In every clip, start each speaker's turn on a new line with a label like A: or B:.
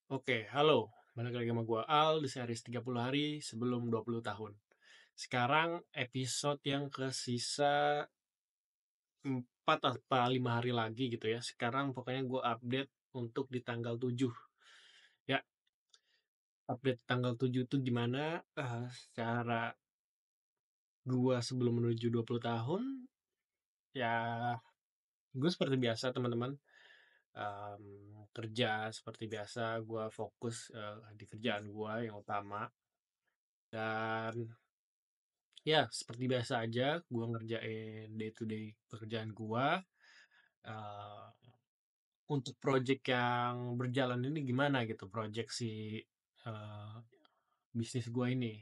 A: Oke, halo. Balik lagi sama gua Al di series 30 hari sebelum 20 tahun. Sekarang episode yang ke sisa 4 atau 5 hari lagi gitu ya. Sekarang pokoknya gua update untuk di tanggal 7. Ya, update tanggal 7 itu gimana secara gua sebelum menuju 20 tahun. Ya, gue seperti biasa teman-teman. Kerja seperti biasa, gua fokus di kerjaan gua yang utama. Dan ya, seperti biasa aja, gua ngerjain day to day pekerjaan gua. Eh, untuk project yang berjalan ini gimana gitu, project si eh, bisnis gua ini.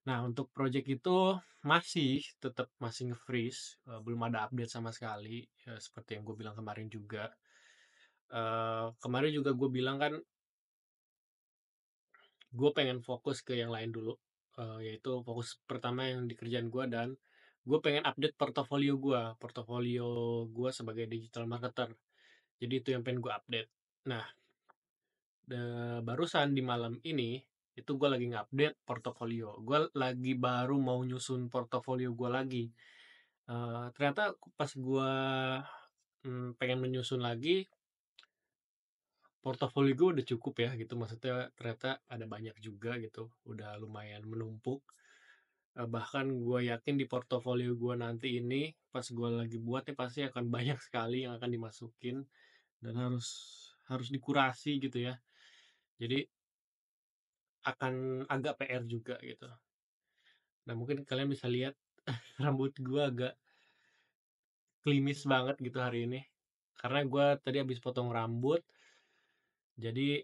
A: Nah, untuk project itu tetap masih nge-freeze, belum ada update sama sekali, seperti yang gue bilang kemarin juga. Kemarin juga gue bilang kan, gue pengen fokus ke yang lain dulu, yaitu fokus pertama yang di kerjaan gue, dan gue pengen update portofolio gue sebagai digital marketer. Jadi itu yang pengen gue update. Nah, barusan di malam ini itu gue lagi ngupdate portofolio gue, lagi baru mau nyusun portofolio gue lagi. Ternyata pas gue pengen menyusun lagi portofolio gue, udah cukup ya gitu, maksudnya ternyata ada banyak juga gitu, udah lumayan menumpuk. Bahkan gue yakin di portofolio gue nanti ini pas gue lagi buatnya pasti akan banyak sekali yang akan dimasukin, dan harus harus dikurasi gitu ya. Jadi akan agak PR juga gitu. Nah, mungkin kalian bisa lihat rambut gue agak klimis banget gitu hari ini, karena gue tadi habis potong rambut. Jadi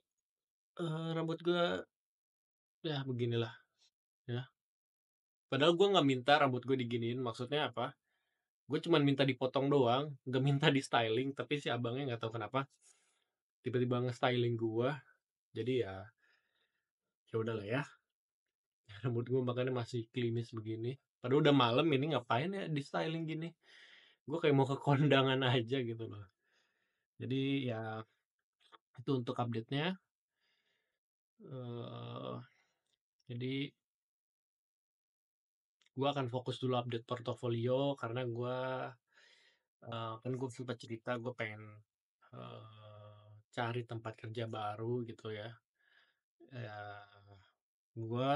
A: rambut gue ya beginilah ya. Padahal gue nggak minta rambut gue diginiin. Maksudnya apa, gue cuma minta dipotong doang, nggak minta di styling. Tapi si abangnya nggak tahu kenapa tiba-tiba nge-styling gue. Jadi ya, ya udahlah ya. Rambut gue makanya masih klimis begini, padahal udah malam ini, ngapain ya di styling gini. Gue kayak mau ke kondangan aja gitu loh. Jadi ya, itu untuk update-nya. eh jadi gue akan fokus dulu update portofolio, karena gue kan gue sempat cerita gue pengen cari tempat kerja baru gitu ya. Ya, gue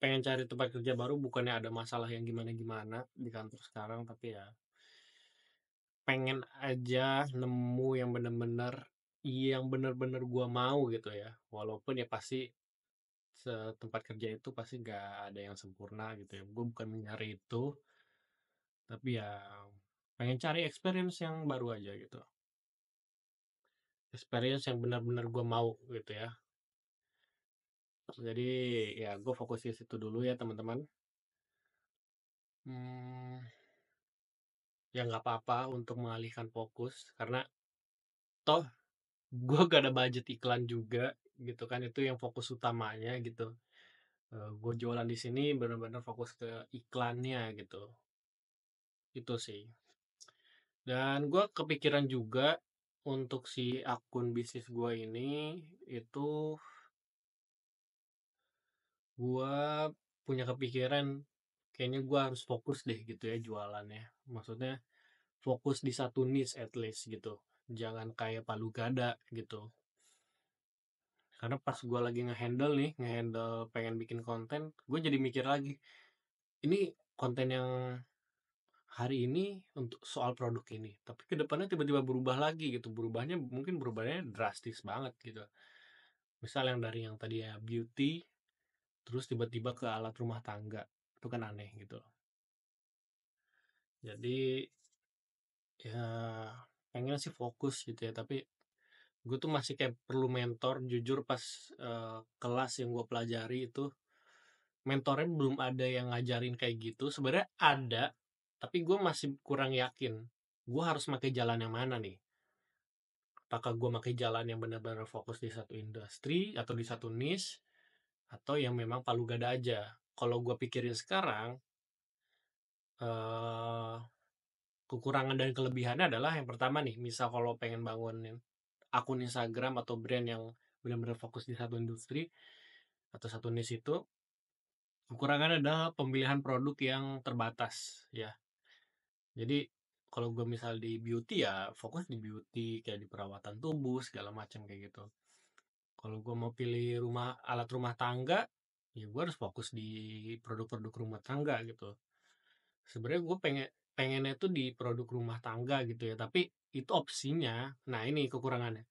A: pengen cari tempat kerja baru, bukannya ada masalah yang gimana-gimana di kantor sekarang, tapi ya pengen aja nemu yang bener-bener gue mau gitu ya. Walaupun ya pasti setempat kerja itu pasti gak ada yang sempurna gitu ya. Gue bukan mencari itu, tapi ya pengen cari experience yang baru aja gitu. Experience yang benar-benar gue mau gitu ya. Jadi ya gue fokus di situ dulu ya teman-teman. Hmm, ya nggak apa-apa untuk mengalihkan fokus, karena toh gue gak ada budget iklan juga gitu kan. Itu yang fokus utamanya gitu. Gue jualan di sini benar-benar fokus ke iklannya gitu. Itu sih. Dan gue kepikiran juga untuk si akun bisnis gue ini, itu gue punya kepikiran kayaknya gue harus fokus deh gitu ya jualannya. Maksudnya fokus di satu niche at least gitu. Jangan kayak palu gada gitu. Karena pas gue lagi ngehandle pengen bikin konten, gue jadi mikir lagi, ini konten yang hari ini untuk soal produk ini, tapi kedepannya tiba-tiba berubah lagi gitu. Berubahnya drastis banget gitu. Misal yang dari yang tadi ya beauty, terus tiba-tiba ke alat rumah tangga, itu kan aneh gitu. Jadi ya pengen sih fokus gitu ya, tapi gue tuh masih kayak perlu mentor. Jujur pas kelas yang gue pelajari itu, mentornya belum ada yang ngajarin kayak gitu. Sebenarnya ada, tapi gue masih kurang yakin gue harus pakai jalan yang mana nih. Apakah gue pakai jalan yang benar-benar fokus di satu industri atau di satu niche, atau yang memang palu gada aja. Kalau gue pikirin sekarang, eh kekurangan dan kelebihannya adalah, yang pertama nih, misal kalau pengen bangun akun Instagram atau brand yang benar-benar fokus di satu industri atau satu niche itu. Kekurangannya adalah pemilihan produk yang terbatas, ya. Jadi kalau gue misal di beauty ya fokus di beauty, kayak di perawatan tubuh segala macam kayak gitu. Kalau gue mau pilih alat rumah tangga, ya gue harus fokus di produk-produk rumah tangga gitu. Sebenarnya gue pengennya tuh di produk rumah tangga gitu ya, tapi itu opsinya. Nah ini kekurangannya.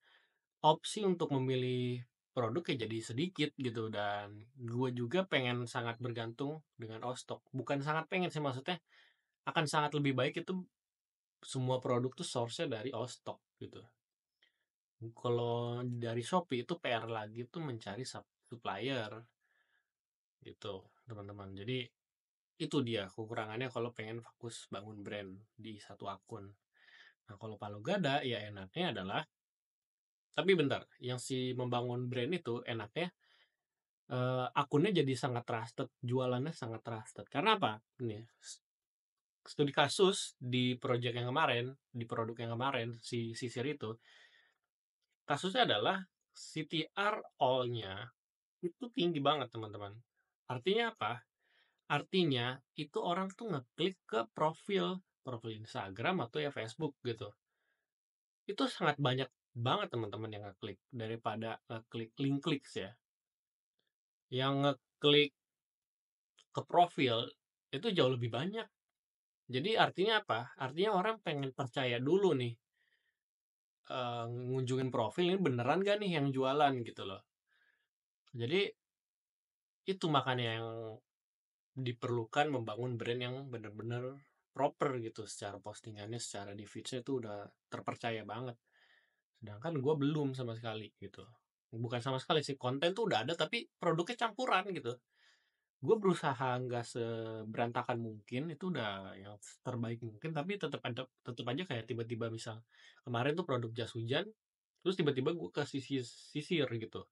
A: Opsi untuk memilih produk ya jadi sedikit gitu, dan gue juga pengen sangat bergantung dengan Ostok. Bukan sangat pengen sih, maksudnya akan sangat lebih baik itu semua produk tuh source-nya dari Ostok gitu. Kalau dari Shopee itu PR lagi tuh mencari supplier gitu, teman-teman. Jadi itu dia kekurangannya kalau pengen fokus bangun brand di satu akun. Nah, kalau Palu Gada ya enaknya adalah, tapi bentar, yang si membangun brand itu enaknya akunnya jadi sangat trusted, jualannya sangat trusted. Karena apa? Ini studi kasus di project yang kemarin, di produk yang kemarin si sisir itu, kasusnya adalah CTR all-nya itu tinggi banget, teman-teman. Artinya apa? Artinya itu orang tuh ngeklik ke profil Instagram atau ya Facebook gitu. Itu sangat banyak banget teman-teman yang ngeklik daripada ngeklik link clicks ya. Yang ngeklik ke profil itu jauh lebih banyak. Jadi artinya apa? Artinya orang pengen percaya dulu nih, ngunjungin profil ini beneran gak nih yang jualan gitu loh. Jadi itu makanya yang diperlukan membangun brand yang bener-bener proper gitu, secara postingannya, secara di feeds itu udah terpercaya banget. Sedangkan gue belum sama sekali gitu. Bukan sama sekali sih, konten tuh udah ada tapi produknya campuran gitu. Gue berusaha nggak seberantakan mungkin, itu udah yang terbaik mungkin, tapi tetap aja kayak tiba-tiba misal kemarin tuh produk jas hujan, terus tiba-tiba gue ke sisir gitu.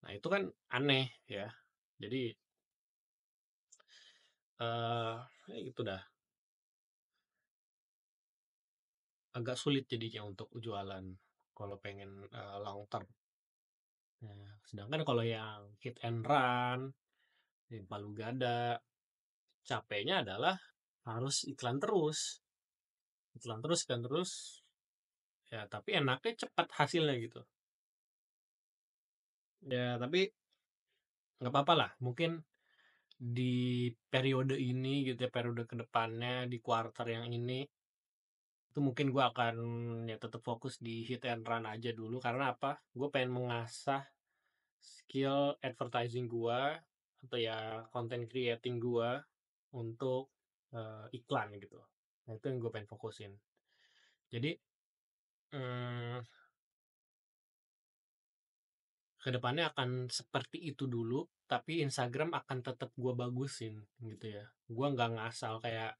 A: Nah itu kan aneh ya. Jadi ya gitu dah, agak sulit jadinya untuk jualan kalau pengen long term. Nah, sedangkan kalau yang hit and run di Palu Gada, capeknya adalah harus iklan terus, ya tapi enaknya cepat hasilnya gitu. Ya tapi nggak apa-apa lah, mungkin di periode ini gitu ya, periode kedepannya di kuartal yang ini itu mungkin gue akan ya tetap fokus di hit and run aja dulu. Karena apa, gue pengen mengasah skill advertising gue atau ya content creating gue untuk iklan gitu. Nah itu yang gue pengen fokusin. Jadi hmm, kedepannya akan seperti itu dulu, tapi Instagram akan tetap gue bagusin gitu ya. Gue nggak ngasal kayak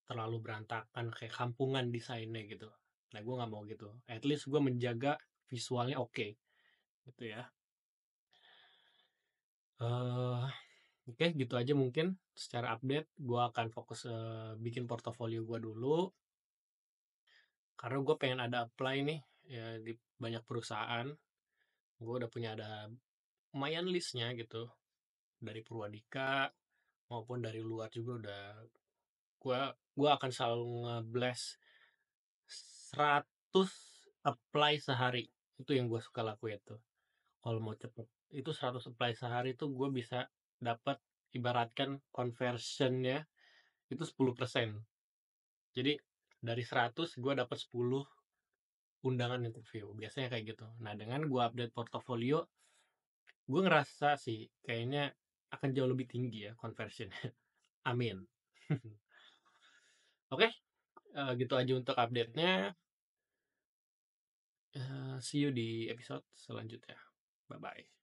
A: terlalu berantakan kayak kampungan desainnya gitu. Nah gue nggak mau gitu. At least gue menjaga visualnya oke gitu ya. eh Oke, gitu aja mungkin secara update. Gue akan fokus bikin portofolio gue dulu, karena gue pengen ada apply nih ya di banyak perusahaan. Gue udah punya ada lumayan listnya gitu, dari Purwadika maupun dari luar juga udah. Gue akan selalu nge-blast 100 apply sehari. Itu yang gue suka lakuin tuh. Kalau mau cepet itu 100 apply sehari tuh gue bisa dapat, ibaratkan conversionnya itu 10%. Jadi dari 100 gue dapat 10 undangan interview. Biasanya kayak gitu. Nah, dengan gue update portofolio, gue ngerasa sih kayaknya akan jauh lebih tinggi ya conversionnya. Amin. Oke, gitu aja untuk update-nya. See you di episode selanjutnya. Bye-bye.